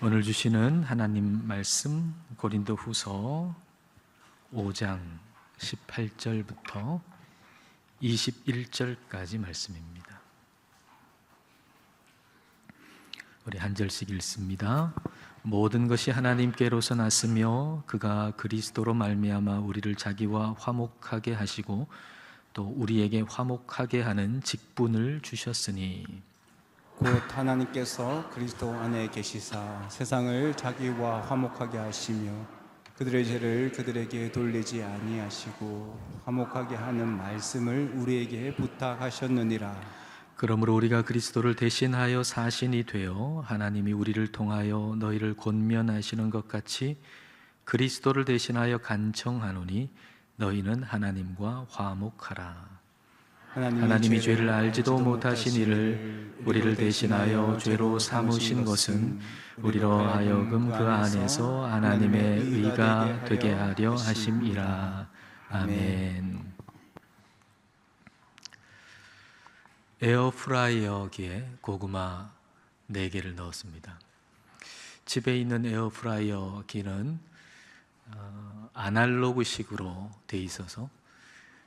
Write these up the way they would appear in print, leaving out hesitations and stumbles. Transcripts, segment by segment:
오늘 주시는 하나님 말씀 고린도후서 5장 18절부터 21절까지 말씀입니다. 우리 한 절씩 읽습니다. 모든 것이 하나님께로서 났으며 그가 그리스도로 말미암아 우리를 자기와 화목하게 하시고 또 우리에게 화목하게 하는 직분을 주셨으니 곧 하나님께서 그리스도 안에 계시사 세상을 자기와 화목하게 하시며 그들의 죄를 그들에게 돌리지 아니하시고 화목하게 하는 말씀을 우리에게 부탁하셨느니라. 그러므로 우리가 그리스도를 대신하여 사신이 되어 하나님이 우리를 통하여 너희를 권면하시는 것 같이 그리스도를 대신하여 간청하노니 너희는 하나님과 화목하라. 하나님이 죄를 알지도 못하신 이를 우리를 대신하여 죄로 삼으신 것은 우리로 하여금 그 안에서 하나님의 의가 되게 하려 하심이라. 아멘. 에어프라이어기에 고구마 4개를 넣었습니다. 집에 있는 에어프라이어기는 아날로그식으로 돼 있어서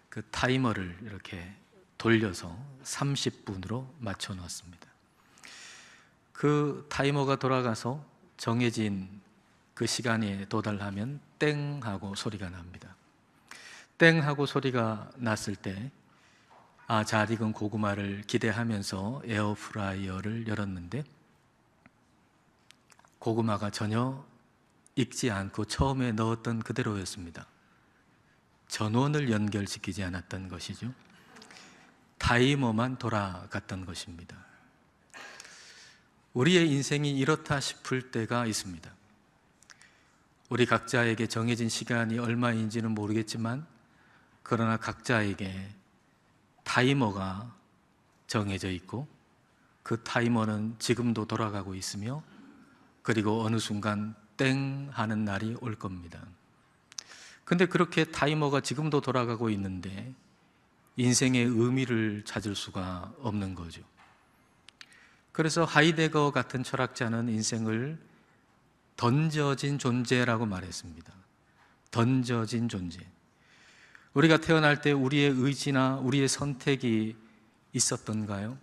그 타이머를 이렇게 돌려서 30분으로 맞춰 놓았습니다. 그 타이머가 돌아가서 정해진 그 시간에 도달하면 땡 하고 소리가 납니다. 땡 하고 소리가 났을 때 잘 익은 고구마를 기대하면서 에어프라이어를 열었는데 고구마가 전혀 익지 않고 처음에 넣었던 그대로였습니다. 전원을 연결시키지 않았던 것이죠. 타이머만 돌아갔던 것입니다. 우리의 인생이 이렇다 싶을 때가 있습니다. 우리 각자에게 정해진 시간이 얼마인지는 모르겠지만 그러나 각자에게 타이머가 정해져 있고 그 타이머는 지금도 돌아가고 있으며 그리고 어느 순간 땡 하는 날이 올 겁니다. 근데 그렇게 타이머가 지금도 돌아가고 있는데 인생의 의미를 찾을 수가 없는 거죠. 그래서 하이데거 같은 철학자는 인생을 던져진 존재라고 말했습니다. 던져진 존재. 우리가 태어날 때 우리의 의지나 우리의 선택이 있었던가요?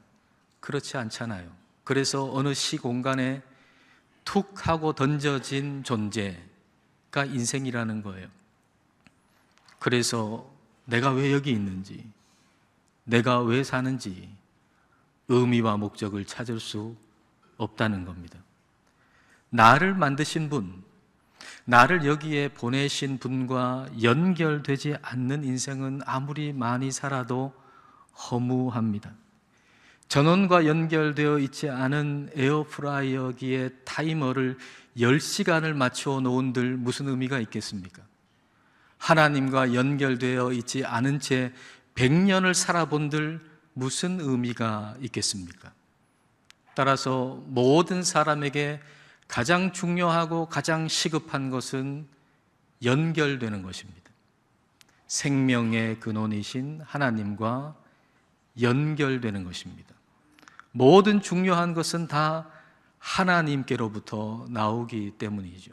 그렇지 않잖아요. 그래서 어느 시공간에 툭 하고 던져진 존재가 인생이라는 거예요. 그래서 내가 왜 여기 있는지, 내가 왜 사는지 의미와 목적을 찾을 수 없다는 겁니다. 나를 만드신 분, 나를 여기에 보내신 분과 연결되지 않는 인생은 아무리 많이 살아도 허무합니다. 전원과 연결되어 있지 않은 에어프라이어기에 타이머를 10시간을 맞춰 놓은들 무슨 의미가 있겠습니까? 하나님과 연결되어 있지 않은 채 100년을 살아본들 무슨 의미가 있겠습니까? 따라서 모든 사람에게 가장 중요하고 가장 시급한 것은 연결되는 것입니다. 생명의 근원이신 하나님과 연결되는 것입니다. 모든 중요한 것은 다 하나님께로부터 나오기 때문이죠.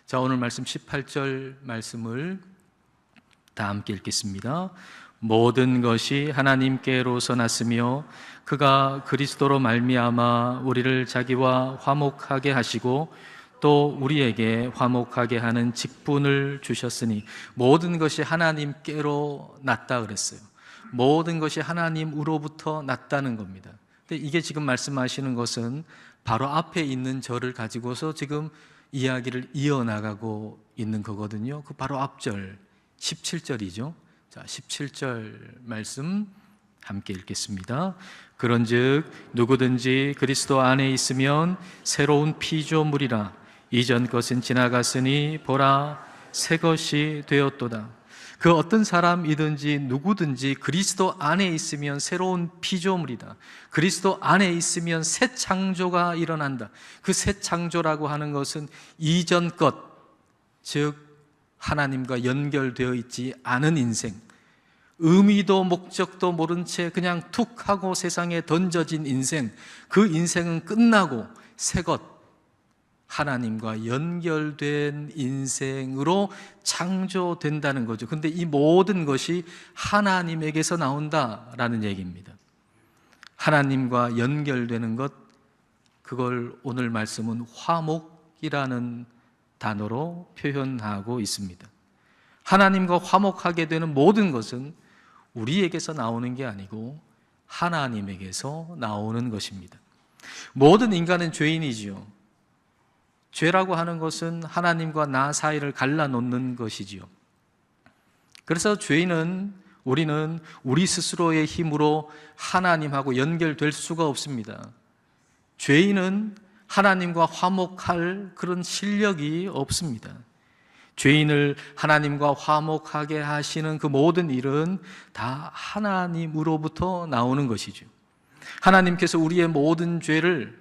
자, 오늘 말씀 18절 말씀을 다 함께 읽겠습니다. 모든 것이 하나님께로서 났으며 그가 그리스도로 말미암아 우리를 자기와 화목하게 하시고 또 우리에게 화목하게 하는 직분을 주셨으니 모든 것이 하나님께로 났다 그랬어요. 모든 것이 하나님으로부터 났다는 겁니다. 근데 이게 지금 말씀하시는 것은 바로 앞에 있는 절을 가지고서 지금 이야기를 이어나가고 있는 거거든요. 그 바로 앞절 17절이죠. 자, 17절 말씀 함께 읽겠습니다. 그런즉 누구든지 그리스도 안에 있으면 새로운 피조물이라 이전 것은 지나갔으니 보라 새 것이 되었도다. 그 어떤 사람이든지 누구든지 그리스도 안에 있으면 새로운 피조물이다. 그리스도 안에 있으면 새 창조가 일어난다. 그 새 창조라고 하는 것은 이전 것, 즉 하나님과 연결되어 있지 않은 인생, 의미도 목적도 모른 채 그냥 툭 하고 세상에 던져진 인생, 그 인생은 끝나고 새 것, 하나님과 연결된 인생으로 창조된다는 거죠. 근데 이 모든 것이 하나님에게서 나온다라는 얘기입니다. 하나님과 연결되는 것, 그걸 오늘 말씀은 화목이라는 단어로 표현하고 있습니다. 하나님과 화목하게 되는 모든 것은 우리에게서 나오는 게 아니고 하나님에게서 나오는 것입니다. 모든 인간은 죄인이지요. 죄라고 하는 것은 하나님과 나 사이를 갈라놓는 것이지요. 그래서 우리는 우리 스스로의 힘으로 하나님하고 연결될 수가 없습니다. 죄인은 하나님과 화목할 그런 실력이 없습니다. 죄인을 하나님과 화목하게 하시는 그 모든 일은 다 하나님으로부터 나오는 것이죠. 하나님께서 우리의 모든 죄를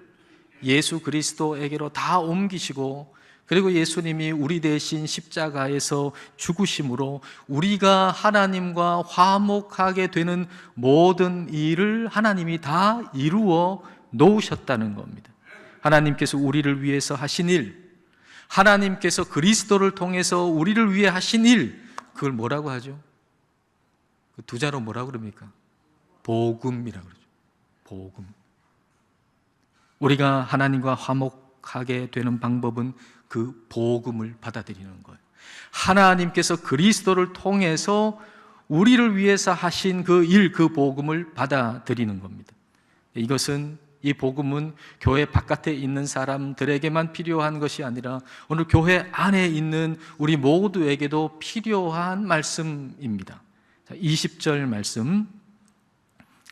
예수 그리스도에게로 다 옮기시고, 그리고 예수님이 우리 대신 십자가에서 죽으심으로 우리가 하나님과 화목하게 되는 모든 일을 하나님이 다 이루어 놓으셨다는 겁니다. 하나님께서 우리를 위해서 하신 일, 하나님께서 그리스도를 통해서 우리를 위해 하신 일, 그걸 뭐라고 하죠? 그 두 자로 뭐라고 그럽니까? 복음이라고 그러죠. 복음. 우리가 하나님과 화목하게 되는 방법은 그 복음을 받아들이는 거예요. 하나님께서 그리스도를 통해서 우리를 위해서 하신 그 일, 그 복음을 받아들이는 겁니다. 이 복음은 교회 바깥에 있는 사람들에게만 필요한 것이 아니라 오늘 교회 안에 있는 우리 모두에게도 필요한 말씀입니다. 20절 말씀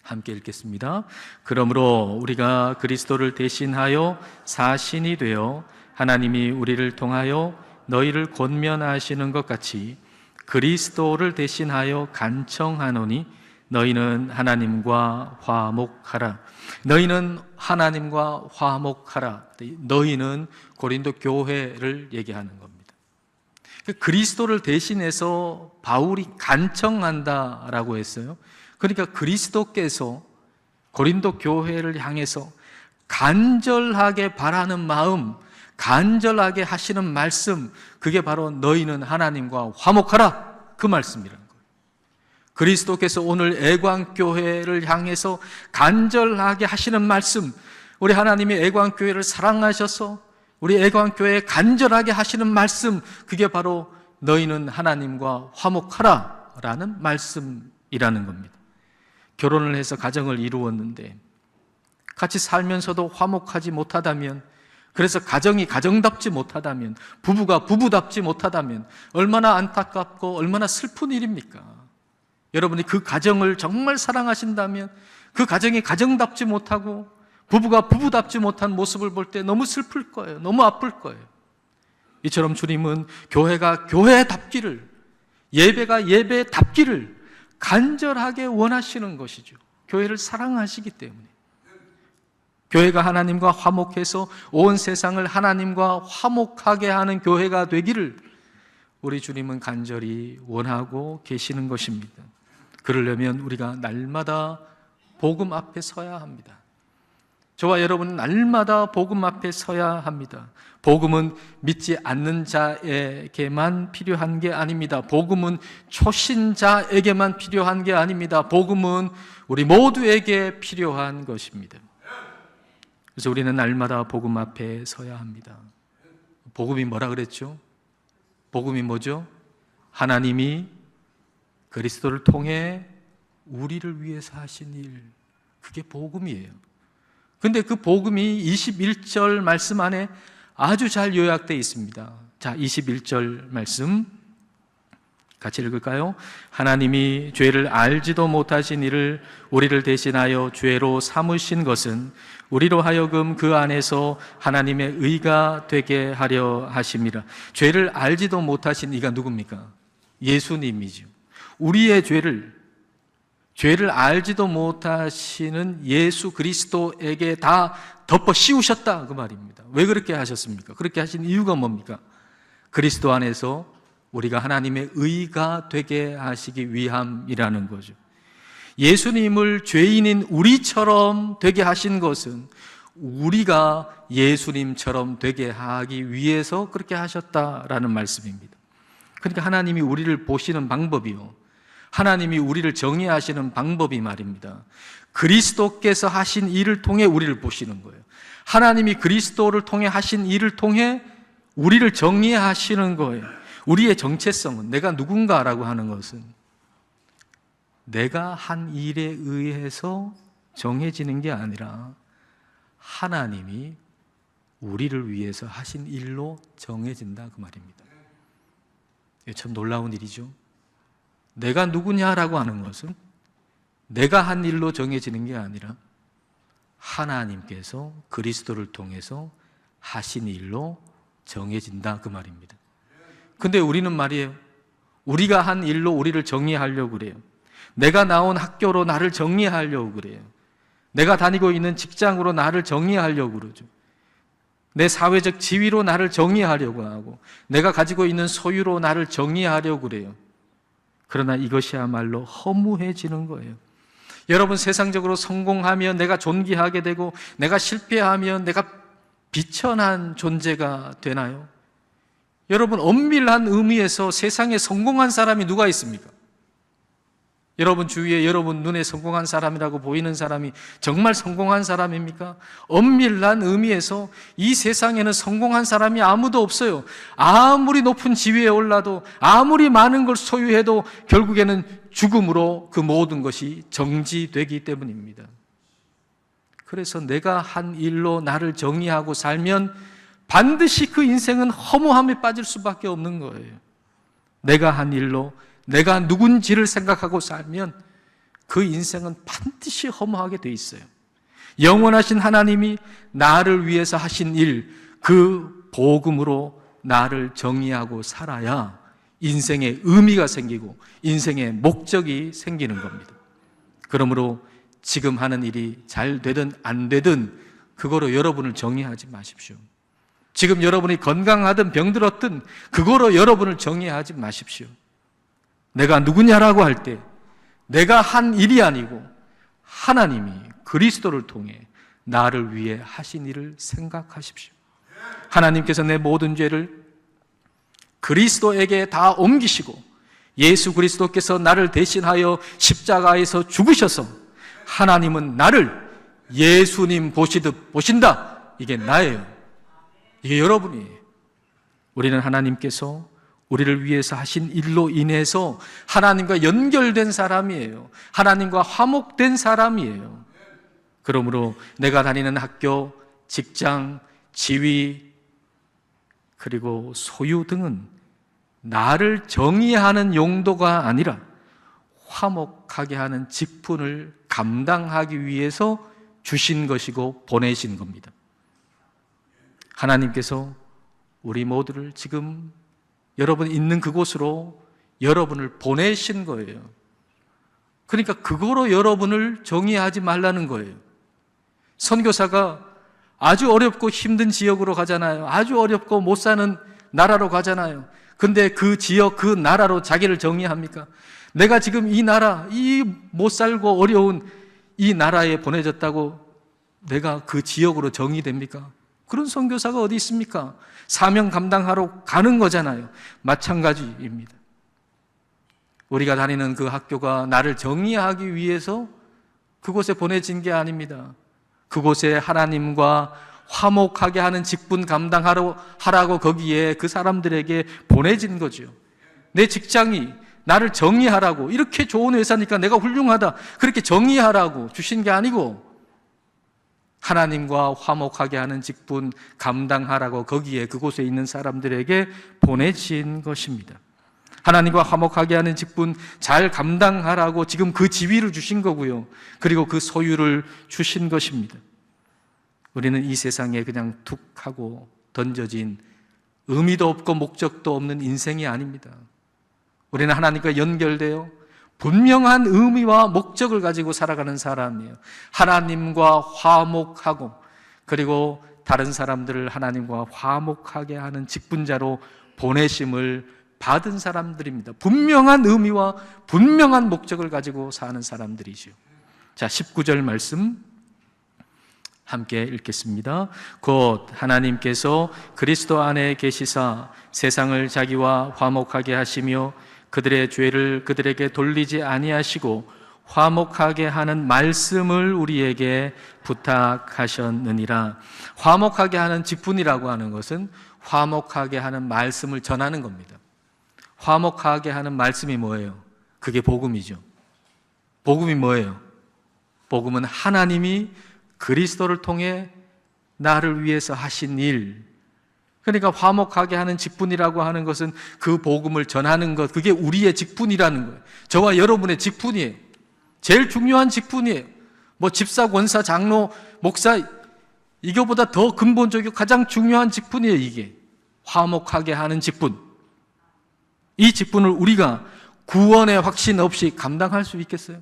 함께 읽겠습니다. 그러므로 우리가 그리스도를 대신하여 사신이 되어 하나님이 우리를 통하여 너희를 권면하시는 것 같이 그리스도를 대신하여 간청하노니 너희는 하나님과 화목하라. 너희는 하나님과 화목하라. 너희는 고린도 교회를 얘기하는 겁니다. 그리스도를 대신해서 바울이 간청한다라고 했어요. 그러니까 그리스도께서 고린도 교회를 향해서 간절하게 바라는 마음, 간절하게 하시는 말씀, 그게 바로 너희는 하나님과 화목하라, 그 말씀이라는 거예요. 그리스도께서 오늘 애광교회를 향해서 간절하게 하시는 말씀, 우리 하나님이 애광교회를 사랑하셔서 우리 애광교회에 간절하게 하시는 말씀, 그게 바로 너희는 하나님과 화목하라 라는 말씀이라는 겁니다. 결혼을 해서 가정을 이루었는데 같이 살면서도 화목하지 못하다면, 그래서 가정이 가정답지 못하다면, 부부가 부부답지 못하다면 얼마나 안타깝고 얼마나 슬픈 일입니까? 여러분이 그 가정을 정말 사랑하신다면 그 가정이 가정답지 못하고 부부가 부부답지 못한 모습을 볼 때 너무 슬플 거예요. 너무 아플 거예요. 이처럼 주님은 교회가 교회답기를, 예배가 예배답기를 간절하게 원하시는 것이죠. 교회를 사랑하시기 때문에. 교회가 하나님과 화목해서 온 세상을 하나님과 화목하게 하는 교회가 되기를 우리 주님은 간절히 원하고 계시는 것입니다. 그러려면 우리가 날마다 복음 앞에 서야 합니다. 저와 여러분은 날마다 복음 앞에 서야 합니다. 복음은 믿지 않는 자에게만 필요한 게 아닙니다. 복음은 초신자에게만 필요한 게 아닙니다. 복음은 우리 모두에게 필요한 것입니다. 그래서 우리는 날마다 복음 앞에 서야 합니다. 복음이 뭐라 그랬죠? 복음이 뭐죠? 하나님이 그리스도를 통해 우리를 위해서 하신 일, 그게 복음이에요. 근데 그 복음이 21절 말씀 안에 아주 잘 요약되어 있습니다. 자, 21절 말씀 같이 읽을까요? 하나님이 죄를 알지도 못하신 이를 우리를 대신하여 죄로 삼으신 것은 우리로 하여금 그 안에서 하나님의 의가 되게 하려 하심이라. 죄를 알지도 못하신 이가 누굽니까? 예수님이죠. 우리의 죄를 알지도 못하시는 예수 그리스도에게 다 덮어 씌우셨다, 그 말입니다. 왜 그렇게 하셨습니까? 그렇게 하신 이유가 뭡니까? 그리스도 안에서 우리가 하나님의 의가 되게 하시기 위함이라는 거죠. 예수님을 죄인인 우리처럼 되게 하신 것은 우리가 예수님처럼 되게 하기 위해서 그렇게 하셨다라는 말씀입니다. 그러니까 하나님이 우리를 보시는 방법이요, 하나님이 우리를 정의하시는 방법이 말입니다. 그리스도께서 하신 일을 통해 우리를 보시는 거예요. 하나님이 그리스도를 통해 하신 일을 통해 우리를 정의하시는 거예요. 우리의 정체성은, 내가 누군가라고 하는 것은 내가 한 일에 의해서 정해지는 게 아니라 하나님이 우리를 위해서 하신 일로 정해진다, 그 말입니다. 이게 참 놀라운 일이죠. 내가 누구냐라고 하는 것은 내가 한 일로 정해지는 게 아니라 하나님께서 그리스도를 통해서 하신 일로 정해진다, 그 말입니다. 근데 우리는 말이에요, 우리가 한 일로 우리를 정의하려고 그래요. 내가 나온 학교로 나를 정의하려고 그래요. 내가 다니고 있는 직장으로 나를 정의하려고 그러죠. 내 사회적 지위로 나를 정의하려고 하고, 내가 가지고 있는 소유로 나를 정의하려고 그래요. 그러나 이것이야말로 허무해지는 거예요. 여러분, 세상적으로 성공하면 내가 존귀하게 되고, 내가 실패하면 내가 비천한 존재가 되나요? 여러분, 엄밀한 의미에서 세상에 성공한 사람이 누가 있습니까? 여러분 주위에 여러분 눈에 성공한 사람이라고 보이는 사람이 정말 성공한 사람입니까? 엄밀한 의미에서 이 세상에는 성공한 사람이 아무도 없어요. 아무리 높은 지위에 올라도, 아무리 많은 걸 소유해도 결국에는 죽음으로 그 모든 것이 정지되기 때문입니다. 그래서 내가 한 일로 나를 정의하고 살면 반드시 그 인생은 허무함에 빠질 수밖에 없는 거예요. 내가 한 일로 내가 누군지를 생각하고 살면 그 인생은 반드시 허무하게 돼 있어요. 영원하신 하나님이 나를 위해서 하신 일, 그 복음으로 나를 정의하고 살아야 인생에 의미가 생기고 인생에 목적이 생기는 겁니다. 그러므로 지금 하는 일이 잘 되든 안 되든 그거로 여러분을 정의하지 마십시오. 지금 여러분이 건강하든 병들었든 그거로 여러분을 정의하지 마십시오. 내가 누구냐라고 할 때 내가 한 일이 아니고 하나님이 그리스도를 통해 나를 위해 하신 일을 생각하십시오. 하나님께서 내 모든 죄를 그리스도에게 다 옮기시고 예수 그리스도께서 나를 대신하여 십자가에서 죽으셔서 하나님은 나를 예수님 보시듯 보신다. 이게 나예요. 이게 여러분이에요. 우리는 하나님께서 우리를 위해서 하신 일로 인해서 하나님과 연결된 사람이에요. 하나님과 화목된 사람이에요. 그러므로 내가 다니는 학교, 직장, 지위, 그리고 소유 등은 나를 정의하는 용도가 아니라 화목하게 하는 직분을 감당하기 위해서 주신 것이고 보내신 겁니다. 하나님께서 우리 모두를 지금 여러분 있는 그곳으로 여러분을 보내신 거예요. 그러니까 그거로 여러분을 정의하지 말라는 거예요. 선교사가 아주 어렵고 힘든 지역으로 가잖아요. 아주 어렵고 못 사는 나라로 가잖아요. 근데 그 지역, 그 나라로 자기를 정의합니까? 내가 지금 이 나라, 이 못 살고 어려운 이 나라에 보내졌다고 내가 그 지역으로 정의됩니까? 그런 선교사가 어디 있습니까? 사명 감당하러 가는 거잖아요. 마찬가지입니다. 우리가 다니는 그 학교가 나를 정의하기 위해서 그곳에 보내진 게 아닙니다. 그곳에 하나님과 화목하게 하는 직분 감당하라고 거기에 그 사람들에게 보내진 거죠. 내 직장이 나를 정의하라고, 이렇게 좋은 회사니까 내가 훌륭하다, 그렇게 정의하라고 주신 게 아니고 하나님과 화목하게 하는 직분 감당하라고 거기에 그곳에 있는 사람들에게 보내진 것입니다. 하나님과 화목하게 하는 직분 잘 감당하라고 지금 그 지위를 주신 거고요. 그리고 그 소유를 주신 것입니다. 우리는 이 세상에 그냥 툭 하고 던져진 의미도 없고 목적도 없는 인생이 아닙니다. 우리는 하나님과 연결되어 분명한 의미와 목적을 가지고 살아가는 사람이에요. 하나님과 화목하고 그리고 다른 사람들을 하나님과 화목하게 하는 직분자로 보내심을 받은 사람들입니다. 분명한 의미와 분명한 목적을 가지고 사는 사람들이죠. 자, 19절 말씀 함께 읽겠습니다. 곧 하나님께서 그리스도 안에 계시사 세상을 자기와 화목하게 하시며 그들의 죄를 그들에게 돌리지 아니하시고 화목하게 하는 말씀을 우리에게 부탁하셨느니라. 화목하게 하는 직분이라고 하는 것은 화목하게 하는 말씀을 전하는 겁니다. 화목하게 하는 말씀이 뭐예요? 그게 복음이죠. 복음이 뭐예요? 복음은 하나님이 그리스도를 통해 나를 위해서 하신 일. 그러니까 화목하게 하는 직분이라고 하는 것은 그 복음을 전하는 것, 그게 우리의 직분이라는 거예요. 저와 여러분의 직분이에요. 제일 중요한 직분이에요. 뭐 집사, 권사, 장로, 목사, 이거보다 더 근본적이고 가장 중요한 직분이에요. 이게 화목하게 하는 직분. 이 직분을 우리가 구원의 확신 없이 감당할 수 있겠어요?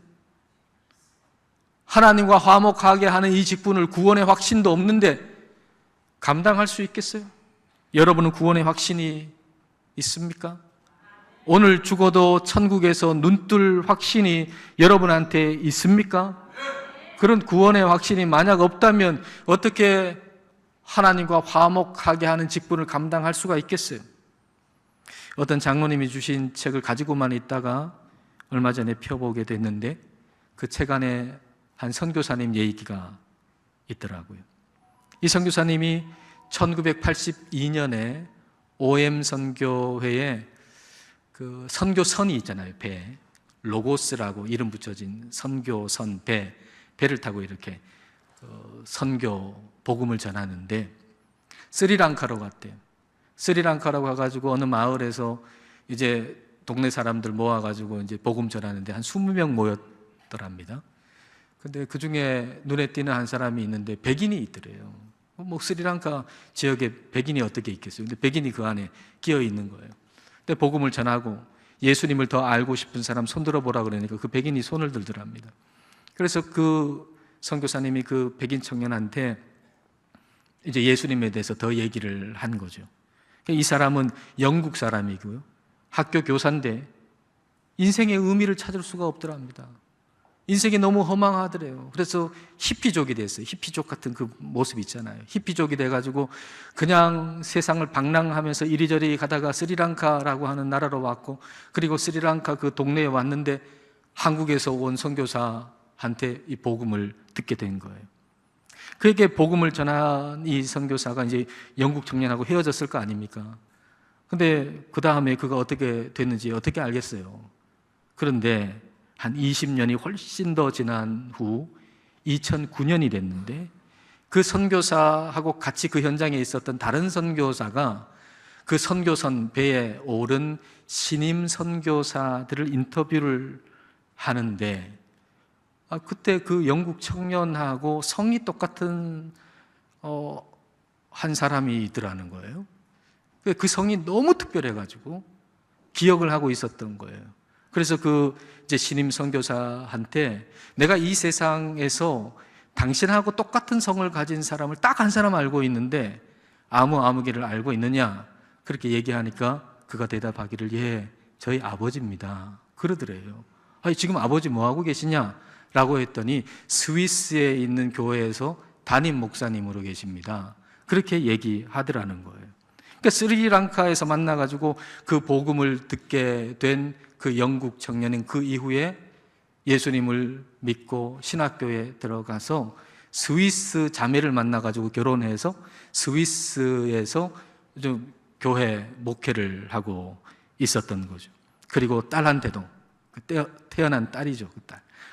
하나님과 화목하게 하는 이 직분을 구원의 확신도 없는데 감당할 수 있겠어요? 여러분은 구원의 확신이 있습니까? 오늘 죽어도 천국에서 눈뜰 확신이 여러분한테 있습니까? 그런 구원의 확신이 만약 없다면 어떻게 하나님과 화목하게 하는 직분을 감당할 수가 있겠어요? 어떤 장로님이 주신 책을 가지고만 있다가 얼마 전에 펴보게 됐는데 그 책 안에 한 선교사님 얘기가 있더라고요. 이 선교사님이 1982년에 OM 선교회에 그 선교선이 있잖아요. 배, 로고스라고 이름 붙여진 선교선 배를 타고 이렇게 선교 복음을 전하는데 스리랑카로 갔대요. 스리랑카로 가가지고 어느 마을에서 이제 동네 사람들 모아가지고 이제 복음 전하는데 한 20명 모였더랍니다. 근데 그 중에 눈에 띄는 한 사람이 있는데 백인이 있더래요. 뭐 스리랑카 지역에 백인이 어떻게 있겠어요? 근데 백인이 그 안에 끼어 있는 거예요. 근데 복음을 전하고 예수님을 더 알고 싶은 사람 손 들어보라 그러니까 그 백인이 손을 들더랍니다. 그래서 그 선교사님이 그 백인 청년한테 이제 예수님에 대해서 더 얘기를 한 거죠. 이 사람은 영국 사람이고요. 학교 교사인데 인생의 의미를 찾을 수가 없더랍니다. 인생이 너무 허망하더래요. 그래서 히피족이 됐어요. 히피족 같은 그 모습 있잖아요. 히피족이 돼가지고 그냥 세상을 방랑하면서 이리저리 가다가 스리랑카라고 하는 나라로 왔고, 그리고 스리랑카 그 동네에 왔는데 한국에서 온 선교사한테 이 복음을 듣게 된 거예요. 그에게 복음을 전한 이 선교사가 이제 영국 청년하고 헤어졌을 거 아닙니까? 근데 그 다음에 그가 어떻게 됐는지 어떻게 알겠어요? 그런데 한 20년이 훨씬 더 지난 후 2009년이 됐는데 그 선교사하고 같이 그 현장에 있었던 다른 선교사가 그 선교선 배에 오른 신임 선교사들을 인터뷰를 하는데 그때 그 영국 청년하고 성이 똑같은 한 사람이 있더라는 거예요. 그 성이 너무 특별해가지고 기억을 하고 있었던 거예요. 그래서 그 이제 신임 선교사한테 내가 이 세상에서 당신하고 똑같은 성을 가진 사람을 딱 한 사람 알고 있는데 아무개를 알고 있느냐? 그렇게 얘기하니까 그가 대답하기를 예, 저희 아버지입니다. 그러더래요. 아니 지금 아버지 뭐 하고 계시냐? 라고 했더니 스위스에 있는 교회에서 담임 목사님으로 계십니다. 그렇게 얘기하더라는 거예요. 그러니까 스리랑카에서 만나가지고 그 복음을 듣게 된 그 영국 청년은 그 이후에 예수님을 믿고 신학교에 들어가서 스위스 자매를 만나가지고 결혼해서 스위스에서 좀 교회 목회를 하고 있었던 거죠. 그리고 딸한테도, 태어난 딸이죠.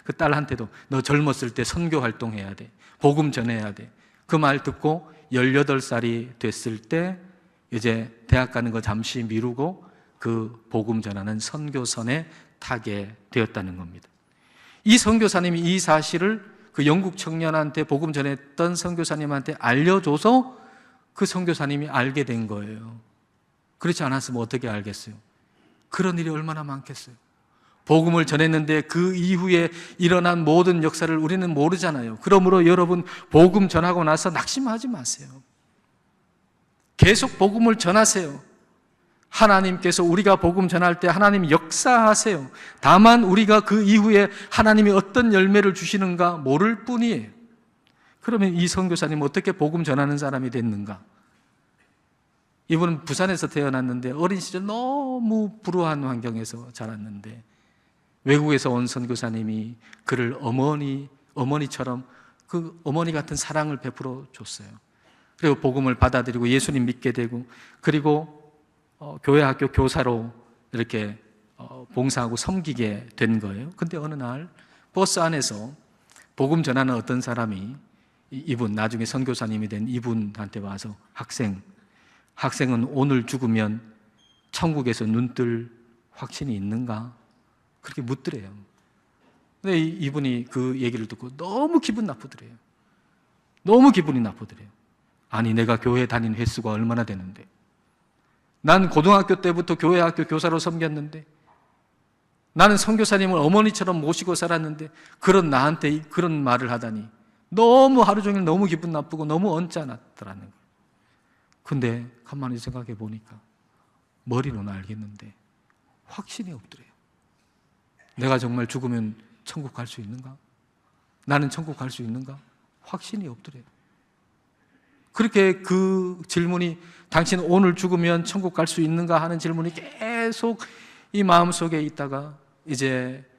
그 딸한테도 너 젊었을 때 선교 활동해야 돼. 복음 전해야 돼. 그 말 듣고 18살이 됐을 때 이제 대학 가는 거 잠시 미루고 그 복음 전하는 선교선에 타게 되었다는 겁니다. 이 선교사님이 이 사실을 그 영국 청년한테 복음 전했던 선교사님한테 알려줘서 그 선교사님이 알게 된 거예요. 그렇지 않았으면 어떻게 알겠어요? 그런 일이 얼마나 많겠어요? 복음을 전했는데 그 이후에 일어난 모든 역사를 우리는 모르잖아요. 그러므로 여러분 복음 전하고 나서 낙심하지 마세요. 계속 복음을 전하세요. 하나님께서 우리가 복음 전할 때 하나님 역사하세요. 다만 우리가 그 이후에 하나님이 어떤 열매를 주시는가 모를 뿐이에요. 그러면 이 선교사님 어떻게 복음 전하는 사람이 됐는가? 이분은 부산에서 태어났는데 어린 시절 너무 불우한 환경에서 자랐는데 외국에서 온 선교사님이 그를 어머니처럼 그 어머니 같은 사랑을 베풀어 줬어요. 그리고 복음을 받아들이고 예수님 믿게 되고, 그리고 교회 학교 교사로 이렇게 봉사하고 섬기게 된 거예요. 근데 어느 날 버스 안에서 복음 전하는 어떤 사람이 이분, 나중에 선교사님이 된 이분한테 와서 학생은 오늘 죽으면 천국에서 눈뜰 확신이 있는가? 그렇게 묻더래요. 근데 이분이 그 얘기를 듣고 너무 기분 나쁘더래요. 너무 기분이 나쁘더래요. 아니, 내가 교회 다닌 횟수가 얼마나 되는데, 난 고등학교 때부터 교회 학교 교사로 섬겼는데, 나는 선교사님을 어머니처럼 모시고 살았는데 그런 나한테 그런 말을 하다니 너무 하루 종일 너무 기분 나쁘고 너무 언짢았더라는 거예요. 근데 가만히 생각해 보니까 머리로는 알겠는데 확신이 없더래요. 내가 정말 죽으면 천국 갈 수 있는가? 나는 천국 갈 수 있는가? 확신이 없더래요. 그렇게 그 질문이, 당신 오늘 죽으면 천국 갈 수 있는가 하는 질문이 계속 이 마음속에 있다가 이제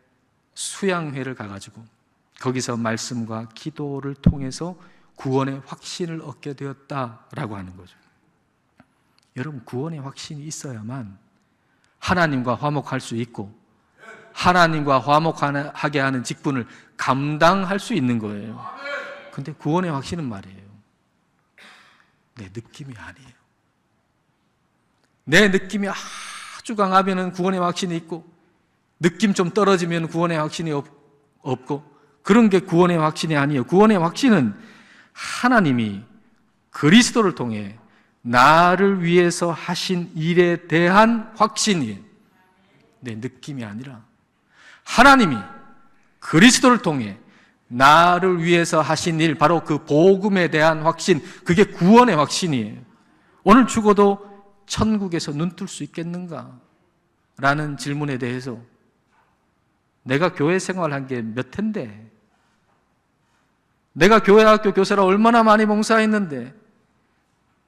수양회를 가가지고 거기서 말씀과 기도를 통해서 구원의 확신을 얻게 되었다라고 하는 거죠. 여러분, 구원의 확신이 있어야만 하나님과 화목할 수 있고 하나님과 화목하게 하는 직분을 감당할 수 있는 거예요. 근데 구원의 확신은 말이에요, 내 느낌이 아니에요. 내 느낌이 아주 강하면 구원의 확신이 있고, 느낌 좀 떨어지면 구원의 확신이 없고, 그런 게 구원의 확신이 아니에요. 구원의 확신은 하나님이 그리스도를 통해 나를 위해서 하신 일에 대한 확신이에요. 내 느낌이 아니라 하나님이 그리스도를 통해 나를 위해서 하신 일, 바로 그 복음에 대한 확신, 그게 구원의 확신이에요. 오늘 죽어도 천국에서 눈 뜰 수 있겠는가? 라는 질문에 대해서 내가 교회 생활한 게 몇 해인데, 내가 교회 학교 교사로 얼마나 많이 봉사했는데,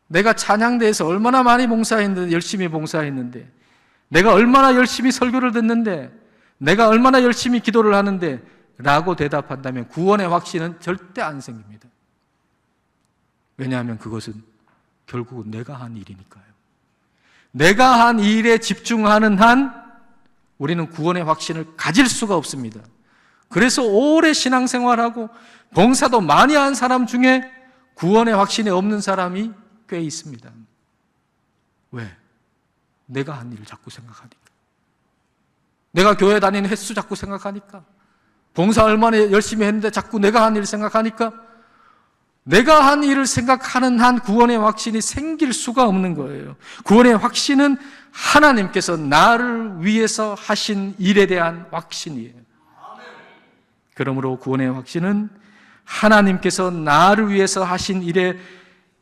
내가 찬양대에서 얼마나 많이 봉사했는데, 열심히 봉사했는데, 내가 얼마나 열심히 설교를 듣는데, 내가 얼마나 열심히 기도를 하는데 라고 대답한다면 구원의 확신은 절대 안 생깁니다. 왜냐하면 그것은 결국은 내가 한 일이니까요. 내가 한 일에 집중하는 한 우리는 구원의 확신을 가질 수가 없습니다. 그래서 오래 신앙생활하고 봉사도 많이 한 사람 중에 구원의 확신이 없는 사람이 꽤 있습니다. 왜? 내가 한 일을 자꾸 생각하니까. 내가 교회 다니는 횟수 자꾸 생각하니까. 봉사 얼마나 열심히 했는데 자꾸 내가 한 일을 생각하니까. 내가 한 일을 생각하는 한 구원의 확신이 생길 수가 없는 거예요. 구원의 확신은 하나님께서 나를 위해서 하신 일에 대한 확신이에요. 그러므로 구원의 확신은 하나님께서 나를 위해서 하신 일에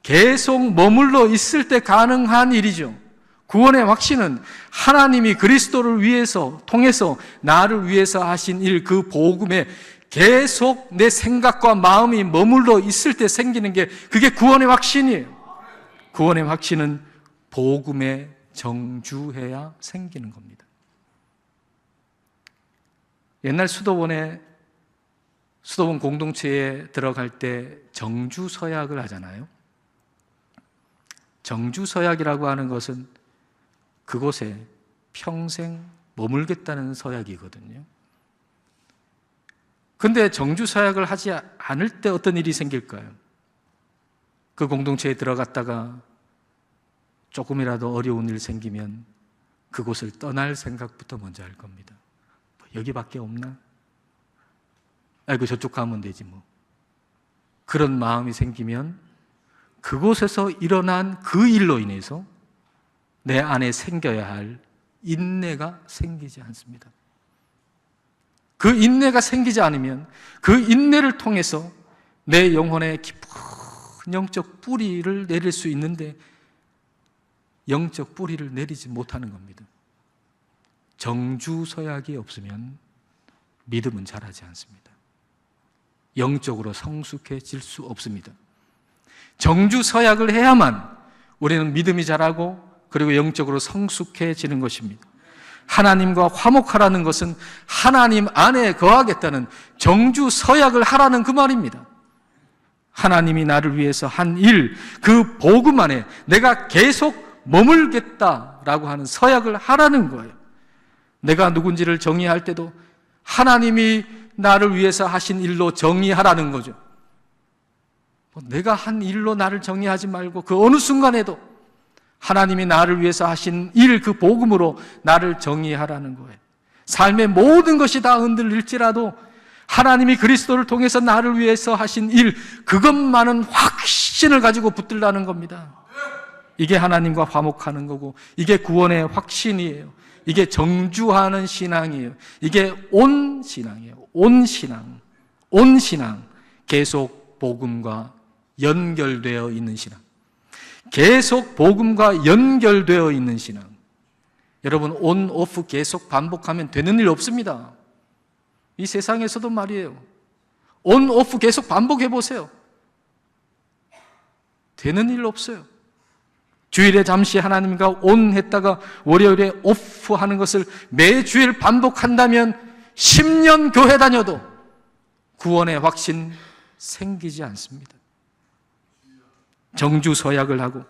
계속 머물러 있을 때 가능한 일이죠. 구원의 확신은 하나님이 그리스도를 위해서, 통해서 나를 위해서 하신 일, 그 복음에 계속 내 생각과 마음이 머물러 있을 때 생기는 게, 그게 구원의 확신이에요. 구원의 확신은 복음에 정주해야 생기는 겁니다. 옛날 수도원 공동체에 들어갈 때 정주서약을 하잖아요. 정주서약이라고 하는 것은 그곳에 평생 머물겠다는 서약이거든요. 근데 정주서약을 하지 않을 때 어떤 일이 생길까요? 그 공동체에 들어갔다가 조금이라도 어려운 일 생기면 그곳을 떠날 생각부터 먼저 할 겁니다. 여기밖에 없나? 아이고, 저쪽 가면 되지 뭐. 그런 마음이 생기면 그곳에서 일어난 그 일로 인해서 내 안에 생겨야 할 인내가 생기지 않습니다. 그 인내가 생기지 않으면 그 인내를 통해서 내 영혼에 깊은 영적 뿌리를 내릴 수 있는데 영적 뿌리를 내리지 못하는 겁니다. 정주서약이 없으면 믿음은 자라지 않습니다. 영적으로 성숙해질 수 없습니다. 정주서약을 해야만 우리는 믿음이 자라고 그리고 영적으로 성숙해지는 것입니다. 하나님과 화목하라는 것은 하나님 안에 거하겠다는 정주서약을 하라는 그 말입니다. 하나님이 나를 위해서 한 일, 그 복음 안에 내가 계속 머물겠다라고 하는 서약을 하라는 거예요. 내가 누군지를 정의할 때도 하나님이 나를 위해서 하신 일로 정의하라는 거죠. 내가 한 일로 나를 정의하지 말고 그 어느 순간에도 하나님이 나를 위해서 하신 일, 그 복음으로 나를 정의하라는 거예요. 삶의 모든 것이 다 흔들릴지라도 하나님이 그리스도를 통해서 나를 위해서 하신 일, 그것만은 확신을 가지고 붙들라는 겁니다. 이게 하나님과 화목하는 거고, 이게 구원의 확신이에요. 이게 정주하는 신앙이에요. 이게 온 신앙이에요. 온 신앙. 계속 복음과 연결되어 있는 신앙. 계속 복음과 연결되어 있는 신앙. 여러분, 온, 오프 계속 반복하면 되는 일 없습니다. 이 세상에서도 말이에요. 온, 오프 계속 반복해 보세요. 되는 일 없어요. 주일에 잠시 하나님과 온 했다가 월요일에 오프 하는 것을 매주일 반복한다면 10년 교회 다녀도 구원의 확신 생기지 않습니다. 정주서약을 하고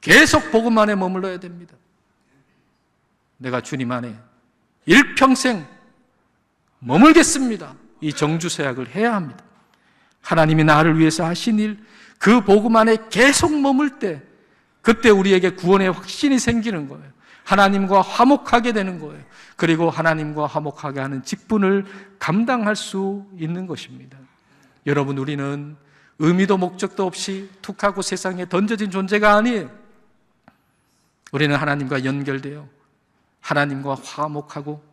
계속 복음 안에 머물러야 됩니다. 내가 주님 안에 일평생 머물겠습니다. 이 정주서약을 해야 합니다. 하나님이 나를 위해서 하신 일, 그 복음 안에 계속 머물 때 그때 우리에게 구원의 확신이 생기는 거예요. 하나님과 화목하게 되는 거예요. 그리고 하나님과 화목하게 하는 직분을 감당할 수 있는 것입니다. 여러분, 우리는 의미도 목적도 없이 툭 하고 세상에 던져진 존재가 아니에요. 우리는 하나님과 연결되어 하나님과 화목하고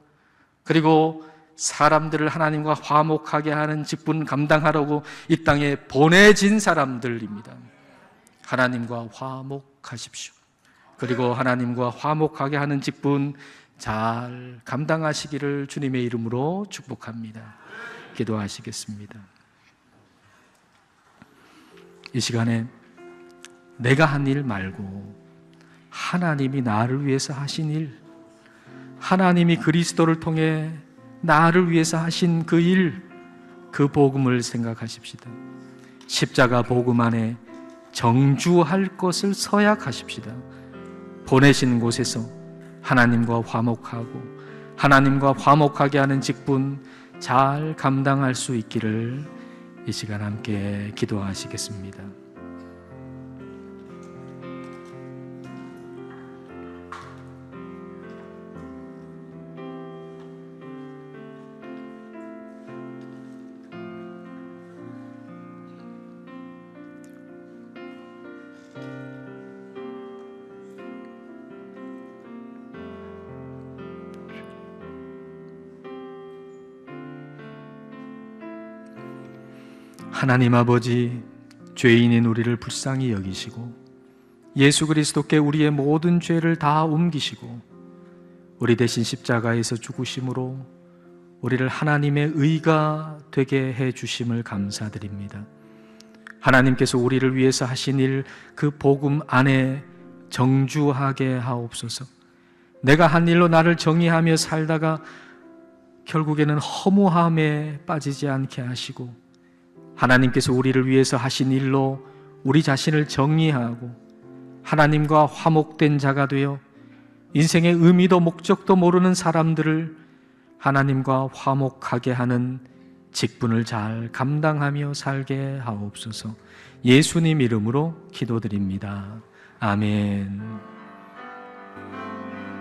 그리고 사람들을 하나님과 화목하게 하는 직분 감당하려고 이 땅에 보내진 사람들입니다. 하나님과 화목하십시오. 그리고 하나님과 화목하게 하는 직분 잘 감당하시기를 주님의 이름으로 축복합니다. 기도하시겠습니다. 이 시간에 내가 한 일 말고 하나님이 나를 위해서 하신 일, 하나님이 그리스도를 통해 나를 위해서 하신 그 일, 그 복음을 생각하십시다. 십자가 복음 안에 정주할 것을 서약하십시다. 보내신 곳에서 하나님과 화목하고 하나님과 화목하게 하는 직분 잘 감당할 수 있기를 이 시간 함께 기도하시겠습니다. 하나님 아버지, 죄인인 우리를 불쌍히 여기시고 예수 그리스도께 우리의 모든 죄를 다 옮기시고 우리 대신 십자가에서 죽으심으로 우리를 하나님의 의가 되게 해주심을 감사드립니다. 하나님께서 우리를 위해서 하신 일, 그 복음 안에 정주하게 하옵소서. 내가 한 일로 나를 정의하며 살다가 결국에는 허무함에 빠지지 않게 하시고 하나님께서 우리를 위해서 하신 일로 우리 자신을 정의하고 하나님과 화목된 자가 되어 인생의 의미도 목적도 모르는 사람들을 하나님과 화목하게 하는 직분을 잘 감당하며 살게 하옵소서. 예수님 이름으로 기도드립니다. 아멘.